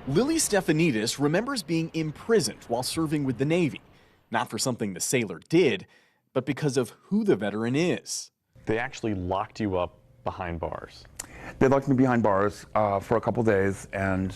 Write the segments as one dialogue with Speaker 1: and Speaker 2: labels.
Speaker 1: Lilly Stefannides remembers being imprisoned while serving with the Navy, not for something the sailor did, but because of who the veteran is.
Speaker 2: They actually locked you up behind bars.
Speaker 3: They locked me behind bars for a couple days and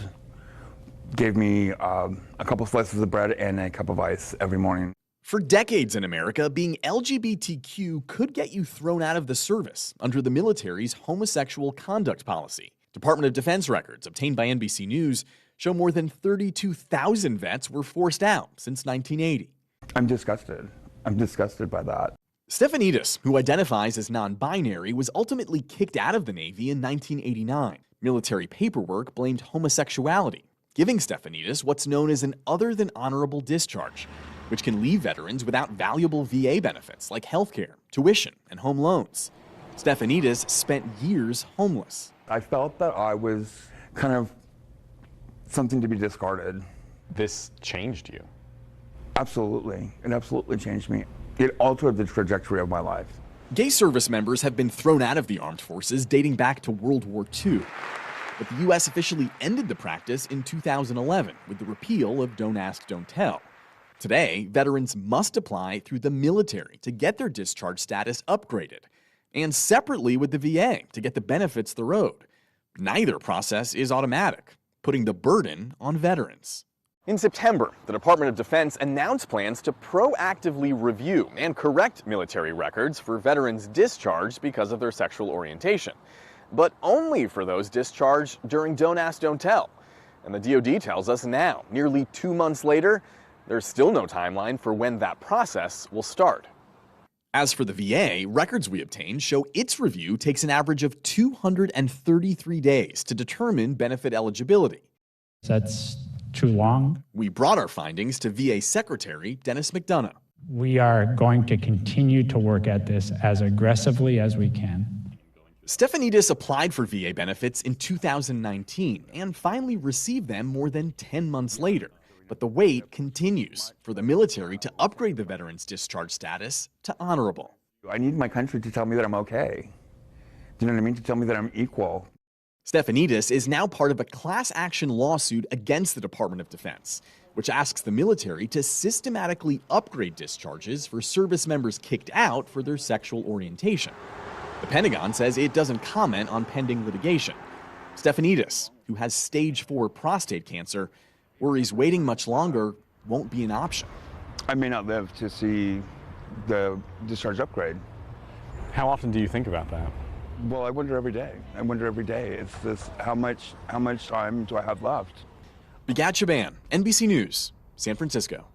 Speaker 3: gave me a couple slices of bread and a cup of ice every morning.
Speaker 1: For decades in America, being LGBTQ could get you thrown out of the service under the military's homosexual conduct policy. Department of Defense records obtained by NBC News show more than 32,000 vets were forced out since 1980.
Speaker 3: I'm disgusted. I'm disgusted by that.
Speaker 1: Steffanides, who identifies as non-binary, was ultimately kicked out of the Navy in 1989. Military paperwork blamed homosexuality, giving Steffanides what's known as an other-than-honorable discharge, which can leave veterans without valuable VA benefits like healthcare, tuition, and home loans. Steffanides spent years homeless.
Speaker 3: I felt that I was kind of something to be discarded.
Speaker 2: This changed you.
Speaker 3: Absolutely. It absolutely changed me. It altered the trajectory of my life.
Speaker 1: Gay service members have been thrown out of the armed forces dating back to World War II. But the U.S. officially ended the practice in 2011 with the repeal of Don't Ask, Don't Tell. Today, veterans must apply through the military to get their discharge status upgraded, and separately with the VA to get the benefits they're owed. Neither process is automatic, putting the burden on veterans. In September, the Department of Defense announced plans to proactively review and correct military records for veterans discharged because of their sexual orientation, but only for those discharged during Don't Ask, Don't Tell. And the DoD tells us now, nearly 2 months later, there's still no timeline for when that process will start. As for the VA, records we obtained show its review takes an average of 233 days to determine benefit eligibility.
Speaker 4: That's too long.
Speaker 1: We brought our findings to VA Secretary Dennis McDonough.
Speaker 4: We are going to continue to work at this as aggressively as we can.
Speaker 1: Steffanides applied for VA benefits in 2019 and finally received them more than 10 months later. But the wait continues for the military to upgrade the veteran's discharge status to honorable.
Speaker 3: I need my country to tell me that I'm okay. Do you know what I mean? To tell me that I'm equal.
Speaker 1: Steffanides is now part of a class action lawsuit against the Department of Defense, which asks the military to systematically upgrade discharges for service members kicked out for their sexual orientation. The Pentagon says it doesn't comment on pending litigation. Steffanides, who has stage 4 prostate cancer, worries waiting much longer won't be an option.
Speaker 3: I may not live to see the discharge upgrade.
Speaker 2: How often do you think about that?
Speaker 3: Well, I wonder every day. I wonder every day. It's this, how much time do I have left?
Speaker 1: Bigad Shaban, NBC News, San Francisco.